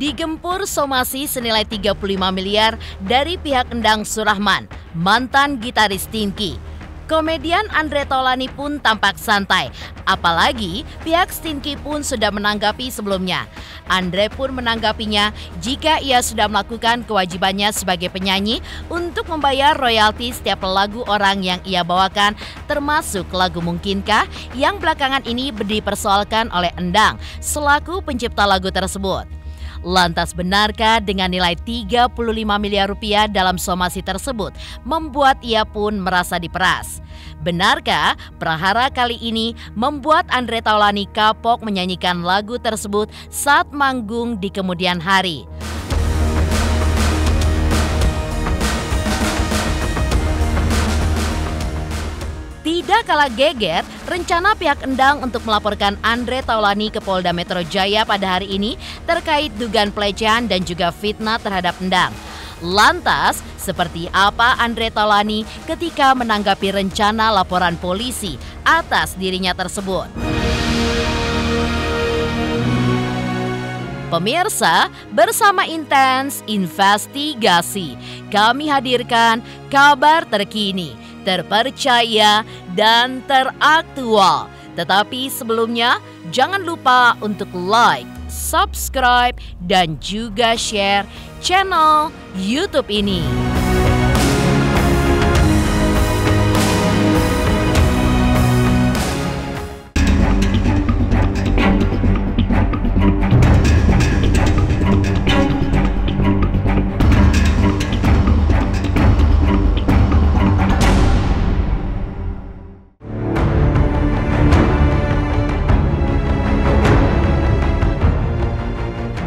Digempur somasi senilai 35 miliar dari pihak Endang Surahman, mantan gitaris Stinky. Komedian Andre Taulany pun tampak santai, apalagi pihak Stinky pun sudah menanggapi sebelumnya. Andre pun menanggapinya jika ia sudah melakukan kewajibannya sebagai penyanyi untuk membayar royalti setiap lagu orang yang ia bawakan, termasuk lagu Mungkinkah yang belakangan ini dipersoalkan oleh Endang selaku pencipta lagu tersebut. Lantas benarkah dengan nilai 35 miliar rupiah dalam somasi tersebut membuat ia pun merasa diperas? Benarkah prahara kali ini membuat Andre Taulany kapok menyanyikan lagu tersebut saat manggung di kemudian hari? Tidak kalah geger, rencana pihak Endang untuk melaporkan Andre Taulany ke Polda Metro Jaya pada hari ini terkait dugaan pelecehan dan juga fitnah terhadap Endang. Lantas, seperti apa Andre Taulany ketika menanggapi rencana laporan polisi atas dirinya tersebut? Pemirsa, bersama Intens Investigasi, kami hadirkan kabar terkini, terpercaya, dan teraktual. Tetapi sebelumnya, jangan lupa untuk like, subscribe, dan juga share channel YouTube ini.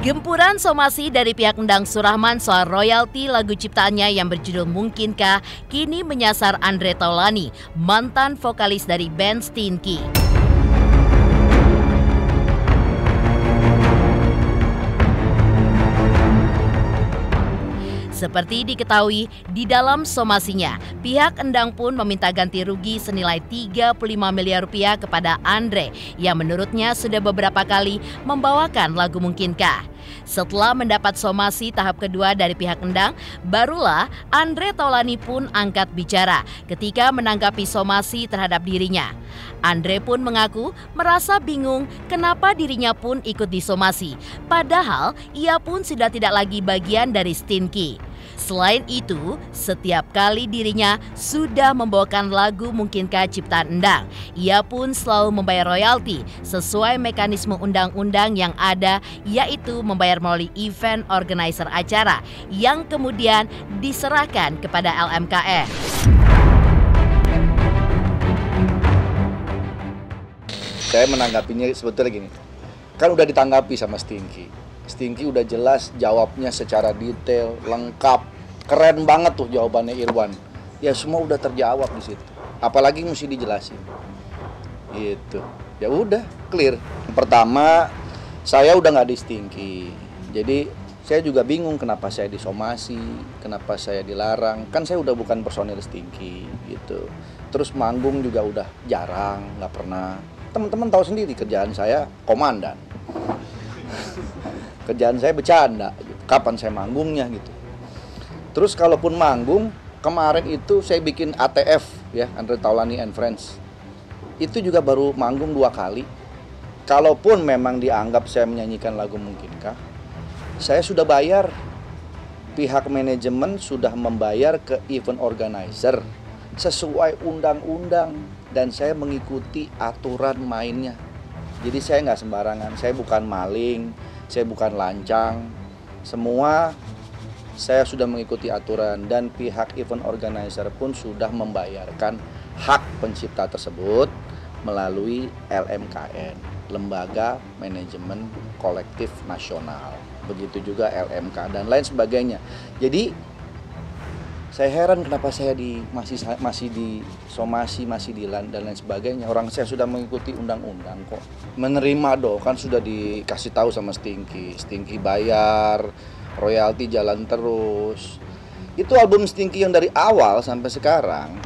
Gempuran somasi dari pihak Endang Surahman soal royalti lagu ciptaannya yang berjudul Mungkinkah kini menyasar Andre Taulany, mantan vokalis dari band Stinky. Seperti diketahui, di dalam somasinya, pihak Endang pun meminta ganti rugi senilai 35 miliar rupiah kepada Andre yang menurutnya sudah beberapa kali membawakan lagu Mungkinkah. Setelah mendapat somasi tahap kedua dari pihak Endang, barulah Andre Taulany pun angkat bicara ketika menanggapi somasi terhadap dirinya. Andre pun mengaku merasa bingung kenapa dirinya pun ikut disomasi, padahal ia pun sudah tidak lagi bagian dari Stinky. Selain itu, setiap kali dirinya sudah membawakan lagu Mungkinkah ciptaan Endang, ia pun selalu membayar royalti sesuai mekanisme undang-undang yang ada, yaitu membayar melalui event organizer acara yang kemudian diserahkan kepada LMKN. Saya menanggapinya sebetulnya gini, kan udah ditanggapi sama Stinky. Stinky udah jelas jawabnya secara detail, lengkap, keren banget tuh jawabannya Irwan. Ya semua udah terjawab di situ. Apalagi mesti dijelasin. Gitu. Ya udah, clear. Pertama, saya udah nggak di Stinky. Jadi saya juga bingung kenapa saya disomasi, kenapa saya dilarang. Kan saya udah bukan personil Stinky gitu. Terus manggung juga udah jarang, nggak pernah. Teman-teman tahu sendiri kerjaan saya komandan. Kerjaan saya bercanda, gitu. Kapan saya manggungnya gitu. Terus kalaupun manggung, kemarin itu saya bikin ATF ya, Andre Taulany and Friends. Itu juga baru manggung 2 kali. Kalaupun memang dianggap saya menyanyikan lagu Mungkinkah, saya sudah bayar. Pihak manajemen sudah membayar ke event organizer sesuai undang-undang dan saya mengikuti aturan mainnya. Jadi saya nggak sembarangan, saya bukan maling, saya bukan lancang, semua saya sudah mengikuti aturan dan pihak event organizer pun sudah membayarkan hak pencipta tersebut melalui LMKN, Lembaga Manajemen Kolektif Nasional. Begitu juga LMK dan lain sebagainya. Jadi saya heran kenapa saya masih disomasi, masih dan lain sebagainya. Orang saya sudah mengikuti undang-undang kok. Menerima kan sudah dikasih tahu sama Stinky. Stinky bayar, royalti jalan terus. Itu album Stinky yang dari awal sampai sekarang,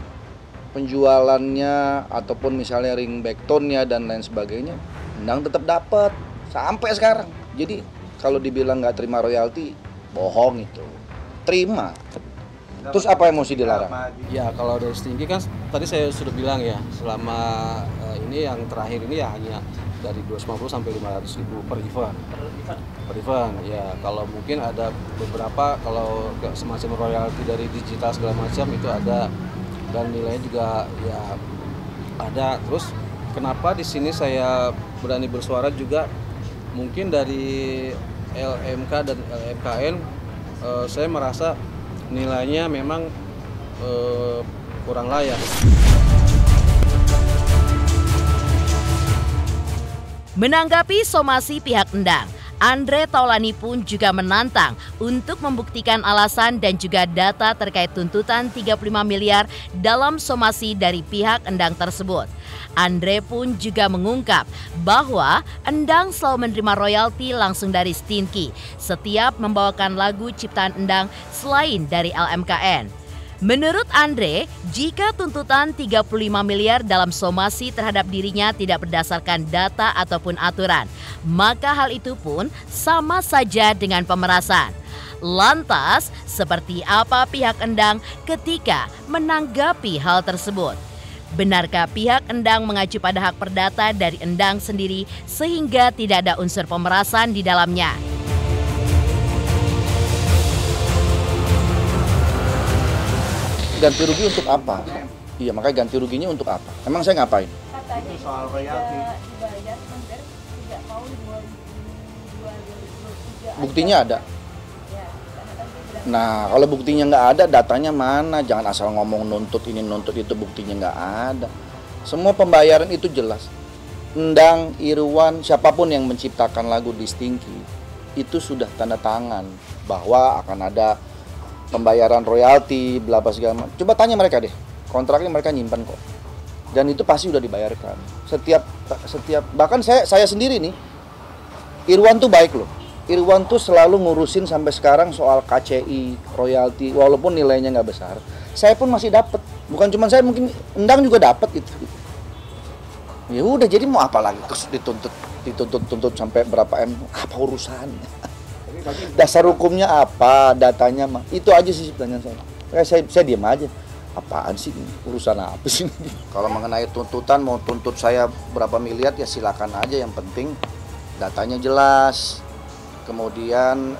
penjualannya ataupun misalnya ringback tone-nya dan lain sebagainya, Endang tetap dapat sampai sekarang. Jadi kalau dibilang nggak terima royalti, bohong itu. Terima. Terus apa yang mesti dilarang? Ya kalau dari setinggi kan tadi saya sudah bilang ya, selama ini yang terakhir ini ya hanya dari 250 sampai 500 ribu per event. Per event ya, kalau mungkin ada beberapa kalau semacam royalti dari digital segala macam itu ada, dan nilainya juga ya ada. Terus kenapa di sini saya berani bersuara juga, mungkin dari LMK dan LMKN saya merasa nilainya memang kurang layak. Menanggapi somasi pihak Endang, Andre Taulani pun juga menantang untuk membuktikan alasan dan juga data terkait tuntutan 35 miliar dalam somasi dari pihak Endang tersebut. Andre pun juga mengungkap bahwa Endang selalu menerima royalti langsung dari Stinky setiap membawakan lagu ciptaan Endang selain dari LMKN. Menurut Andre, jika tuntutan 35 miliar dalam somasi terhadap dirinya tidak berdasarkan data ataupun aturan, maka hal itu pun sama saja dengan pemerasan. Lantas, seperti apa pihak Endang ketika menanggapi hal tersebut? Benarkah pihak Endang mengacu pada hak perdata dari Endang sendiri sehingga tidak ada unsur pemerasan di dalamnya? Ganti rugi untuk apa? Iya, makanya ganti ruginya untuk apa? Emang saya ngapain? Katanya soal royalti dibayar hampir 3 tahun 2023. Buktinya ada. Nah, kalau buktinya nggak ada, datanya mana? Jangan asal ngomong nuntut ini, nuntut itu, buktinya nggak ada. Semua pembayaran itu jelas. Endang, Irwan, siapapun yang menciptakan lagu di Stinky, itu sudah tanda tangan bahwa akan ada pembayaran royalti, bla bla segala macam. Coba tanya mereka deh, kontraknya mereka nyimpan kok. Dan itu pasti udah dibayarkan. Setiap bahkan saya sendiri nih, Irwan tuh baik loh. Irwan tuh selalu ngurusin sampai sekarang soal KCI, royalti, walaupun nilainya nggak besar. Saya pun masih dapat. Bukan cuma saya, mungkin Endang juga dapat itu. Ya udah, jadi mau apa lagi? Terus dituntut sampai berapa M? Apa urusannya? Dasar hukumnya apa? Datanya mah. Itu aja sih pertanyaan saya. Saya diam aja. Apaan sih ini? Urusan apa sih ini? Kalau mengenai tuntutan, mau tuntut saya berapa miliar ya silakan aja. Yang penting datanya jelas. Kemudian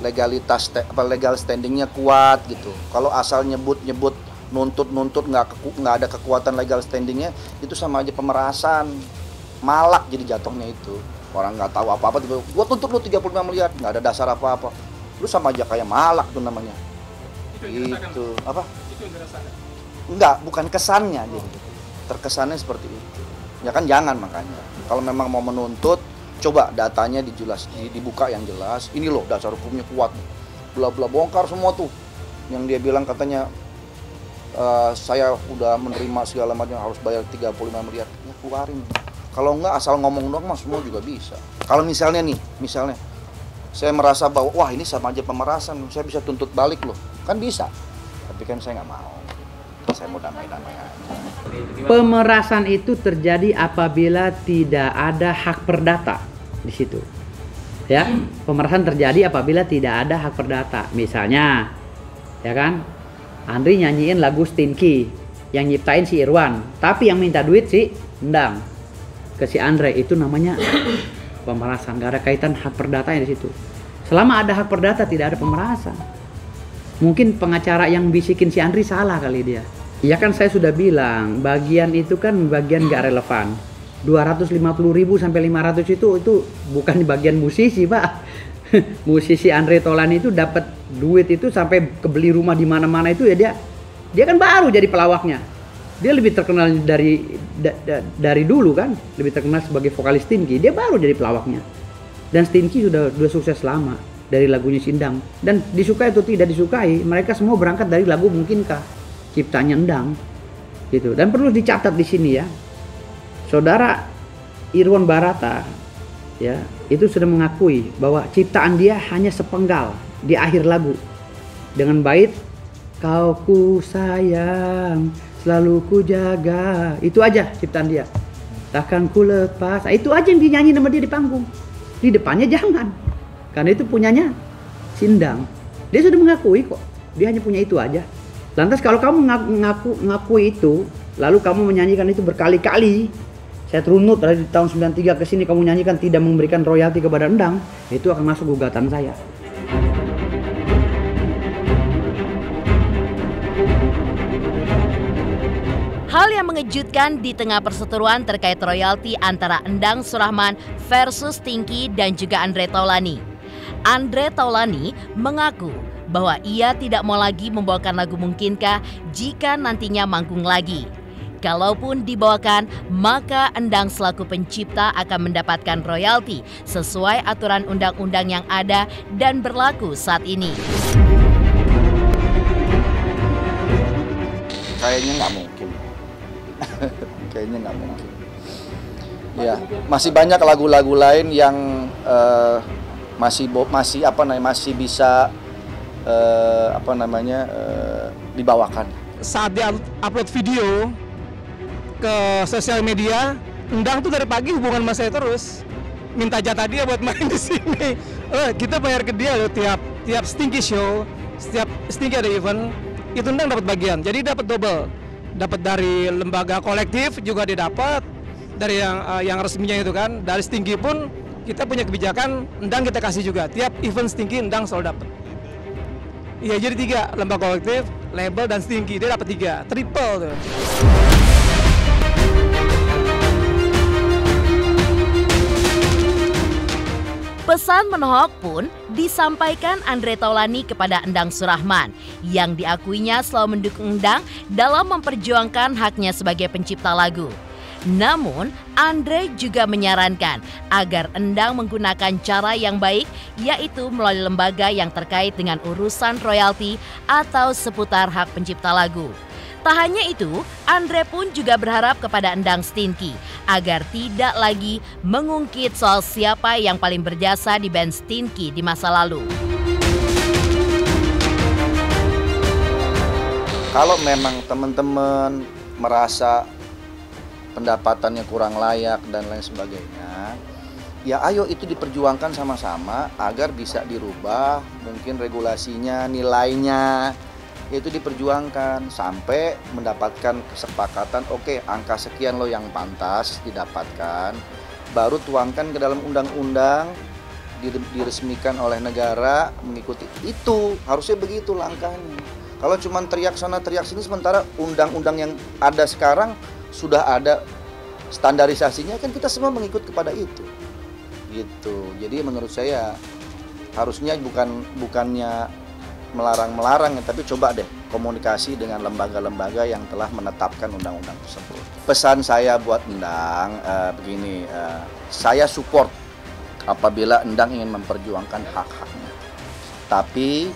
legal standingnya kuat gitu. Kalau asal nyebut nuntut nggak ada kekuatan legal standingnya, itu sama aja pemerasan, malak jadi jatuhnya itu. Orang nggak tahu apa-apa, tiba-tiba gua tuntut lu 35 miliar, nggak ada dasar apa-apa. Lu sama aja kayak malak tuh namanya. Itu apa? Itu yang dirasakan. Enggak, bukan kesannya gitu. Terkesannya seperti itu. Ya kan jangan, makanya. Kalau memang mau menuntut, coba datanya dibuka yang jelas. Ini loh dasar hukumnya kuat. Bla-bla bongkar semua tuh. Yang dia bilang katanya saya udah menerima segala macam harus bayar 35 miliar. Ya keluarin. Kalau enggak asal ngomong doang mah semua juga bisa. Kalau misalnya saya merasa bahwa wah ini sama aja pemerasan, saya bisa tuntut balik loh. Kan bisa. Tapi kan saya nggak mau. Saya mau damai-damai aja. Pemerasan itu terjadi apabila tidak ada hak perdata di situ. Ya, pemerasan terjadi apabila tidak ada hak perdata. Misalnya, ya kan, Andri nyanyiin lagu Stinky, yang nyiptain si Irwan, tapi yang minta duit si Endang ke si Andre, itu namanya pemerasan. Gak ada kaitan hak perdatanya di situ. Selama ada hak perdata tidak ada pemerasan. Mungkin pengacara yang bisikin si Andri salah kali dia. Ya kan saya sudah bilang, bagian itu kan bagian gak relevan. 250.000 sampai 500 itu bukan bagian musisi, Pak. Musisi Andre Taulani itu dapat duit itu sampai kebeli rumah di mana-mana itu ya dia kan baru jadi pelawaknya. Dia lebih terkenal dari dulu kan, lebih terkenal sebagai vokalis Stinky. Dia baru jadi pelawaknya. Dan Stinky sudah sukses lama dari lagunya Sindang. Dan disukai atau tidak disukai, mereka semua berangkat dari lagu Mungkinkah, ciptanya Endang. Gitu. Dan perlu dicatat di sini ya. Saudara Irwan Barata ya, itu sudah mengakui bahwa ciptaan dia hanya sepenggal di akhir lagu. Dengan bait kau ku sayang, selalu ku jaga, itu aja ciptaan dia. Takkan ku lepas, itu aja yang dinyanyi sama dia di panggung. Di depannya jangan. Karena itu punyanya Sindang. Dia sudah mengakui kok, dia hanya punya itu aja. Lantas kalau kamu ngakui itu, lalu kamu menyanyikan itu berkali-kali, saya runut dari tahun 93 ke sini kamu nyanyikan tidak memberikan royalti kepada Endang, itu akan masuk gugatan saya. Hal yang mengejutkan di tengah perseteruan terkait royalti antara Endang Surahman versus Stinky dan juga Andre Taulani. Andre Taulani mengaku bahwa ia tidak mau lagi membawakan lagu Mungkinkah jika nantinya manggung lagi. Kalaupun dibawakan, maka Endang selaku pencipta akan mendapatkan royalti sesuai aturan undang-undang yang ada dan berlaku saat ini. Kayaknya nggak mungkin. Kayaknya nggak mungkin. Ya, masih banyak lagu-lagu lain yang masih bisa dibawakan. Saat dia upload video ke sosial media, Endang tuh dari pagi hubungan sama saya terus, minta jatah dia buat main di sini. Kita bayar ke dia loh tiap Stinky show, setiap Stinky ada event, itu Endang dapat bagian. Jadi dapat double, dapat dari lembaga kolektif juga dia dapat, dari yang resminya itu kan, dari Stinky pun kita punya kebijakan Endang kita kasih juga. Tiap event Stinky Endang selalu dapat. Iya, jadi 3, lembaga kolektif, label dan Stinky, dia dapat 3, triple tuh. Pesan menohok pun disampaikan Andre Taulani kepada Endang Surahman yang diakuinya selalu mendukung Endang dalam memperjuangkan haknya sebagai pencipta lagu. Namun, Andre juga menyarankan agar Endang menggunakan cara yang baik, yaitu melalui lembaga yang terkait dengan urusan royalti atau seputar hak pencipta lagu. Tak hanya itu, Andre pun juga berharap kepada Endang Stinky agar tidak lagi mengungkit soal siapa yang paling berjasa di band Stinky di masa lalu. Kalau memang teman-teman merasa pendapatannya kurang layak dan lain sebagainya, ya ayo itu diperjuangkan sama-sama agar bisa dirubah, mungkin regulasinya, nilainya, itu diperjuangkan sampai mendapatkan kesepakatan. Oke, angka sekian loh yang pantas didapatkan, baru tuangkan ke dalam undang-undang, diresmikan oleh negara, mengikuti itu. Harusnya begitu langkahnya. Kalau cuma teriak sana teriak sini, sementara undang-undang yang ada sekarang sudah ada standarisasinya, kan kita semua mengikut kepada itu gitu. Jadi menurut saya harusnya bukannya melarang-melarang ya, tapi coba deh komunikasi dengan lembaga-lembaga yang telah menetapkan undang-undang tersebut. Pesan saya buat Endang begini, saya support apabila Endang ingin memperjuangkan hak-haknya, tapi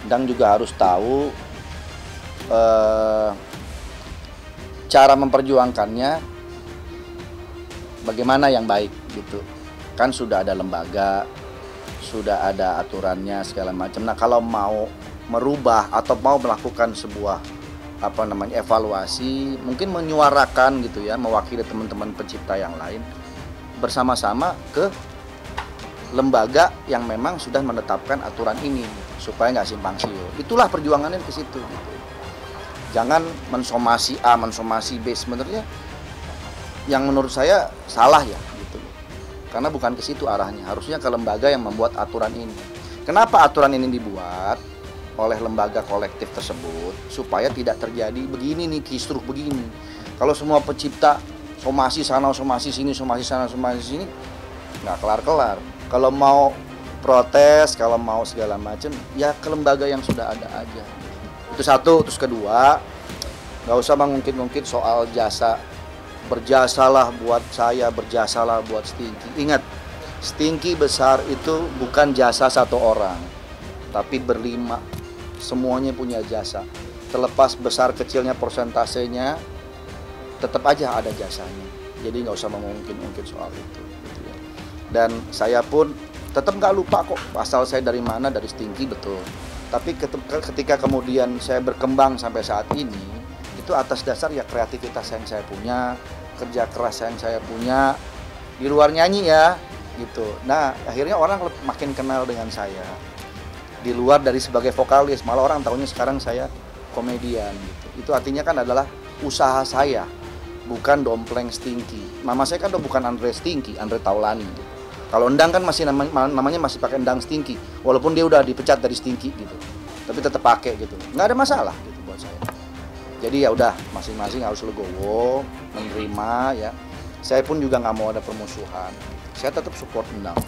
Endang juga harus tahu cara memperjuangkannya bagaimana yang baik gitu. Kan sudah ada lembaga, sudah ada aturannya segala macam. Nah, kalau mau merubah atau mau melakukan sebuah evaluasi, mungkin menyuarakan gitu ya, mewakili teman-teman pencipta yang lain bersama-sama ke lembaga yang memang sudah menetapkan aturan ini supaya nggak simpang siur. Itulah perjuangannya ke situ gitu. Jangan mensomasi A, mensomasi B, sebenarnya yang menurut saya salah ya gitu. Karena bukan ke situ arahnya, harusnya ke lembaga yang membuat aturan ini. Kenapa aturan ini dibuat oleh lembaga kolektif tersebut? Supaya tidak terjadi begini nih, kisruh begini. Kalau semua pencipta somasi sana, somasi sini, somasi sana, somasi sini, nggak kelar-kelar. Kalau mau protes, kalau mau segala macam, ya ke lembaga yang sudah ada aja. Itu satu. Terus kedua, nggak usah mengungkit-ungkit soal jasa. Berjasalah buat saya, berjasalah buat Stinky. Ingat, Stinky besar itu bukan jasa satu orang, tapi berlima. Semuanya punya jasa. Terlepas besar kecilnya persentasenya, tetap aja ada jasanya. Jadi nggak usah mengungkit-ungkit soal itu. Gitu ya. Dan saya pun tetap nggak lupa kok asal saya dari mana, dari Stinky, betul. Tapi ketika kemudian saya berkembang sampai saat ini, itu atas dasar ya kreativitas yang saya punya, kerja keras yang saya punya, di luar nyanyi ya, gitu. Nah, akhirnya orang makin kenal dengan saya. Di luar dari sebagai vokalis, malah orang tahunya sekarang saya komedian gitu. Itu artinya kan adalah usaha saya, bukan dompleng Stinky. Nama saya kan udah bukan Andre Stinky, Andre Taulani gitu. Kalau Endang kan masih namanya masih pakai Endang Stinky, walaupun dia udah dipecat dari Stinky gitu. Tapi tetap pakai gitu. Nggak ada masalah gitu buat saya. Jadi ya udah, masing-masing harus legowo, menerima ya. Saya pun juga nggak mau ada permusuhan. Saya tetap support Endang.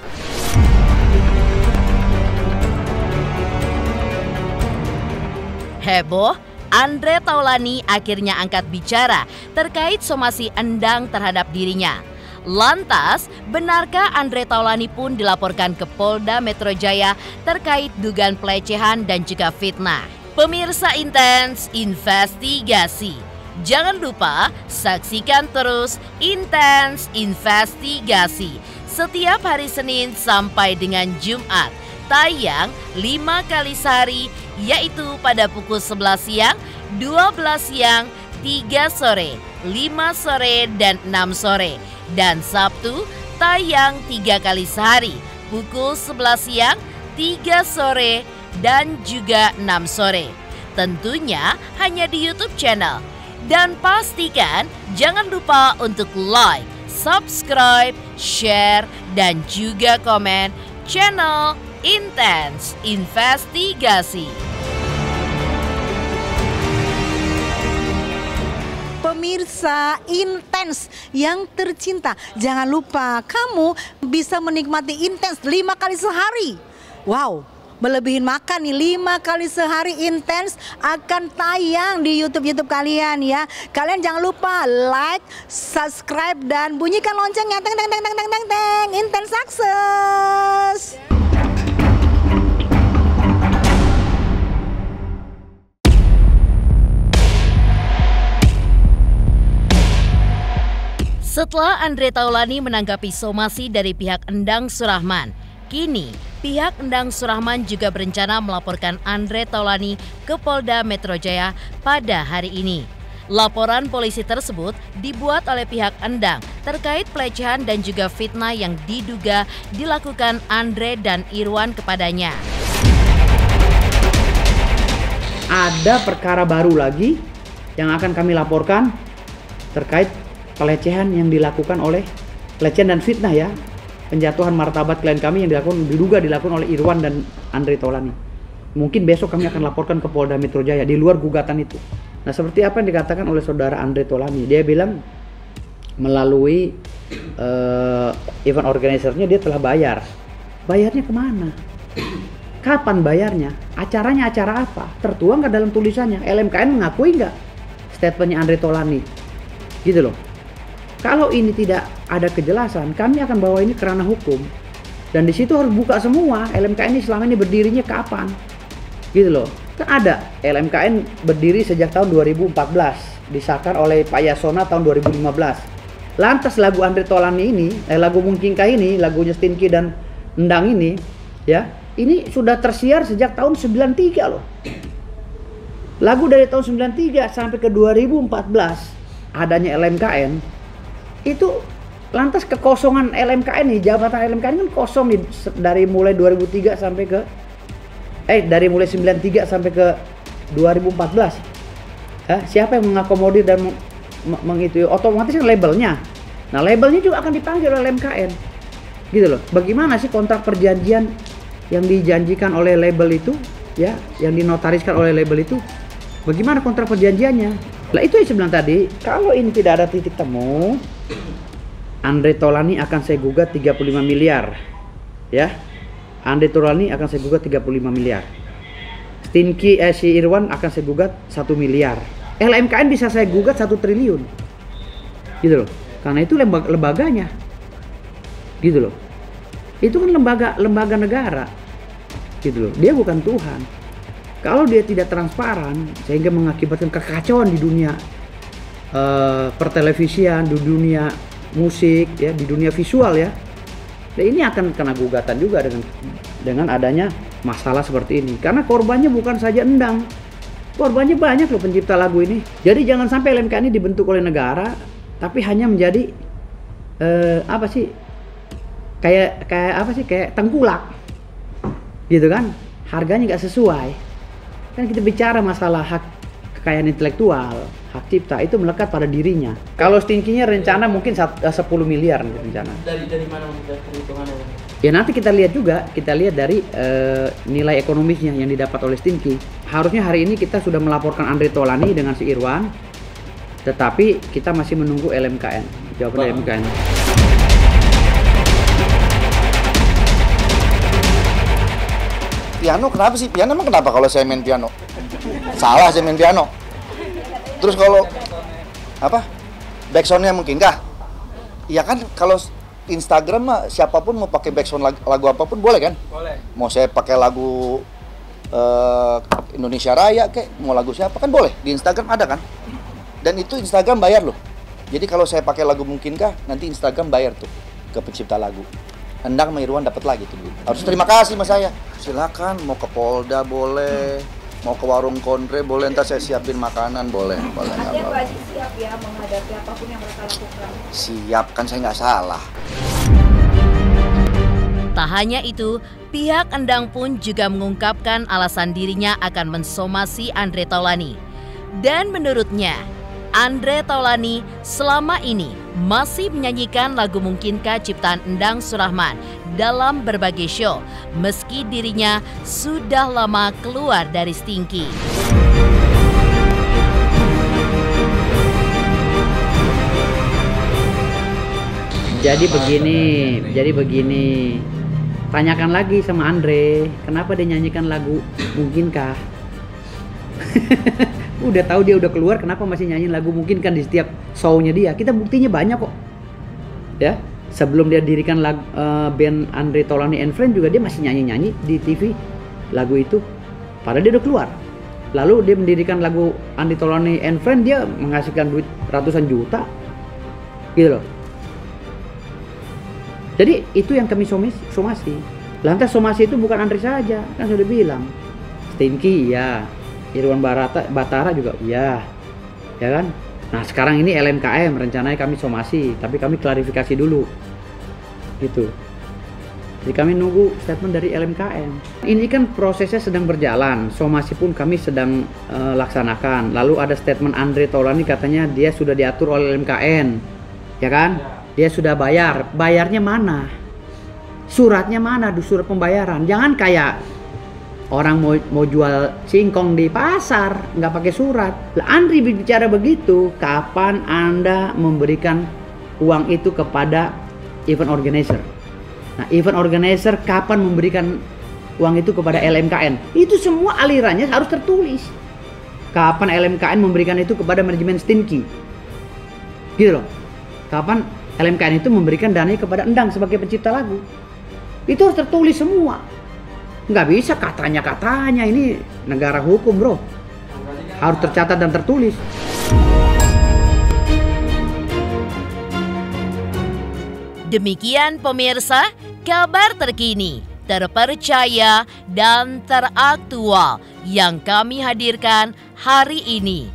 Heboh, Andre Taulani akhirnya angkat bicara terkait somasi Endang terhadap dirinya. Lantas, benarkah Andre Taulani pun dilaporkan ke Polda Metro Jaya terkait dugaan pelecehan dan juga fitnah? Pemirsa Intens Investigasi, jangan lupa saksikan terus Intens Investigasi setiap hari Senin sampai dengan Jumat. Tayang 5 kali sehari, yaitu pada pukul 11 siang, 12 siang, 3 sore, 5 sore, dan 6 sore. Dan Sabtu tayang 3 kali sehari, pukul 11 siang, 3 sore, dan juga 6 sore. Tentunya hanya di YouTube channel. Dan pastikan jangan lupa untuk like, subscribe, share, dan juga komen channel Intens Investigasi. Pemirsa Intens yang tercinta, jangan lupa kamu bisa menikmati Intens 5 kali sehari. Wow, melebihin makan nih, 5 kali sehari Intens akan tayang di YouTube kalian ya. Kalian jangan lupa like, subscribe, dan bunyikan loncengnya. Teng teng teng teng teng teng teng. Intens sukses. Setelah Andre Taulani menanggapi somasi dari pihak Endang Surahman, kini pihak Endang Surahman juga berencana melaporkan Andre Taulani ke Polda Metro Jaya pada hari ini. Laporan polisi tersebut dibuat oleh pihak Endang terkait pelecehan dan juga fitnah yang diduga dilakukan Andre dan Irwan kepadanya. Ada perkara baru lagi yang akan kami laporkan terkait pelecehan yang dilakukan oleh pelecehan dan fitnah ya, penjatuhan martabat klien kami yang diduga dilakukan oleh Irwan dan Andre Taulani. Mungkin besok kami akan laporkan ke Polda Metro Jaya di luar gugatan itu. Nah, seperti apa yang dikatakan oleh saudara Andre Taulani, dia bilang melalui event organizer-nya dia telah bayar. Bayarnya kemana? Kapan bayarnya? Acaranya acara apa? Tertuang nggak dalam tulisannya? LMKN mengakui nggak statementnya Andre Taulani? Gitu loh. Kalau ini tidak ada kejelasan, kami akan bawa ini ke ranah hukum. Dan di situ harus buka semua LMKN ini selama ini berdirinya kapan. Gitu loh. Kan ada LMKN berdiri sejak tahun 2014, disahkan oleh Pak Yasona tahun 2015. Lantas lagu Andre Taulani ini, lagu Mungkinkah ini, lagunya Stinky dan Endang ini, ya, ini sudah tersiar sejak tahun 93 loh. Lagu dari tahun 93 sampai ke 2014 adanya LMKN. Itu lantas kekosongan LMKN nih, jabatan LMKN kan kosong nih dari mulai 2003 sampai ke dari mulai 93 sampai ke 2014. Siapa yang mengakomodir dan mengitu? Otomatis kan labelnya. Nah, labelnya juga akan dipanggil oleh LMKN. Gitu loh. Bagaimana sih kontrak perjanjian yang dijanjikan oleh label itu, ya, yang dinotariskan oleh label itu? Bagaimana kontrak perjanjiannya? Lah itu yang saya bilang tadi, kalau ini tidak ada titik temu, Andre Taulani akan saya gugat 35 miliar. Ya. Andre Taulani akan saya gugat 35 miliar. Stinky si Irwan akan saya gugat 1 miliar. LMKN bisa saya gugat 1 triliun. Gitu loh. Karena itu lembaganya. Gitu loh. Itu kan lembaga negara. Gitu loh. Dia bukan Tuhan. Kalau dia tidak transparan sehingga mengakibatkan kekacauan di dunia pertelevisian, di dunia musik, ya, di dunia visual ya. Nah, ini akan kena gugatan juga dengan adanya masalah seperti ini. Karena korbannya bukan saja Endang. Korbannya banyak loh pencipta lagu ini. Jadi jangan sampai LMK ini dibentuk oleh negara tapi hanya menjadi kayak apa sih, kayak tengkulak gitu kan, harganya nggak sesuai. Kan kita bicara masalah hak kekayaan intelektual, hak cipta itu melekat pada dirinya. Kalau Stinky-nya rencana mungkin 10 miliar rencana. Dari mana perhitungannya? Ya nanti kita lihat juga, kita lihat dari nilai ekonomisnya yang didapat oleh Stinky. Harusnya hari ini kita sudah melaporkan Andre Taulany dengan si Irwan, tetapi kita masih menunggu LMKN, jawaban LMKN. Piano kenapa sih? Piano emang kenapa kalau saya main piano? Salah saya main piano. Terus kalau apa? Backsoundnya mungkinkah? Iya kan, kalau Instagram mah siapapun mau pakai backsound lagu apapun boleh kan? Boleh. Mau saya pakai lagu Indonesia Raya kayak mau lagu siapa kan boleh, di Instagram ada kan? Dan itu Instagram bayar loh. Jadi kalau saya pakai lagu mungkinkah, nanti Instagram bayar tuh ke pencipta lagu. Endang sama Irwan dapat lagi tuh. Harus terima kasih sama saya. Silakan mau ke Polda boleh, mau ke warung kontre boleh, ntar saya siapin makanan boleh. Artinya Pak Haji siap ya menghadapi apapun yang mereka lakukan. Siap, kan saya nggak salah. Tak hanya itu, pihak Endang pun juga mengungkapkan alasan dirinya akan mensomasi Andre Taulany. Dan menurutnya, Andre Taulany selama ini masih menyanyikan lagu Mungkinkah ciptaan Endang Surahman dalam berbagai show, meski dirinya sudah lama keluar dari Stinky. Jadi begini. Tanyakan lagi sama Andre, kenapa dia nyanyikan lagu Mungkinkah? Udah tahu dia udah keluar, kenapa masih nyanyiin lagu Mungkinkah di setiap show-nya dia? Kita buktinya banyak kok. Ya, sebelum dia dirikan band Andre Taulany and Friends juga dia masih nyanyi-nyanyi di TV lagu itu. Padahal dia udah keluar. Lalu dia mendirikan lagu Andre Taulany and Friends, dia menghasilkan duit ratusan juta. Gitu loh. Jadi itu yang kami somasi. Lantas somasi itu bukan Andre saja, kan sudah bilang. Stinky ya, Irwan Batara juga ya kan. Nah sekarang ini LMKM rencananya kami somasi, tapi kami klarifikasi dulu, gitu. Jadi kami nunggu statement dari LMKM. Ini kan prosesnya sedang berjalan, somasi pun kami sedang laksanakan. Lalu ada statement Andre Taulany katanya dia sudah diatur oleh LMKN, ya kan? Dia sudah bayar, bayarnya mana? Suratnya mana? Surat pembayaran. Jangan kayak orang mau jual singkong di pasar nggak pakai surat. Lah Andri bicara begitu, kapan Anda memberikan uang itu kepada event organizer? Nah, event organizer kapan memberikan uang itu kepada LMKN? Itu semua alirannya harus tertulis. Kapan LMKN memberikan itu kepada manajemen Stinky? Gitu loh. Kapan LMKN itu memberikan dananya kepada Endang sebagai pencipta lagu? Itu harus tertulis semua. Nggak bisa katanya, ini negara hukum bro. Harus tercatat dan tertulis. Demikian pemirsa, kabar terkini, terpercaya, dan teraktual yang kami hadirkan hari ini.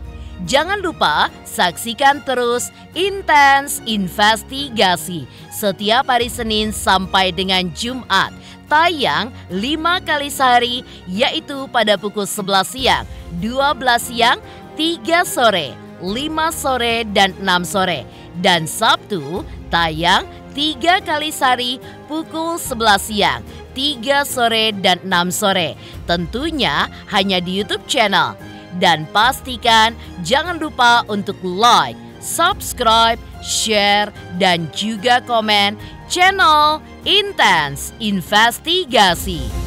Jangan lupa saksikan terus Intens Investigasi setiap hari Senin sampai dengan Jumat. Tayang 5 kali sehari, yaitu pada pukul 11 siang, 12 siang, 3 sore, 5 sore, dan 6 sore. Dan Sabtu tayang 3 kali sehari pukul 11 siang, 3 sore, dan 6 sore. Tentunya hanya di YouTube channel. Dan pastikan jangan lupa untuk like, subscribe, share, dan juga komen channel Intens Investigasi.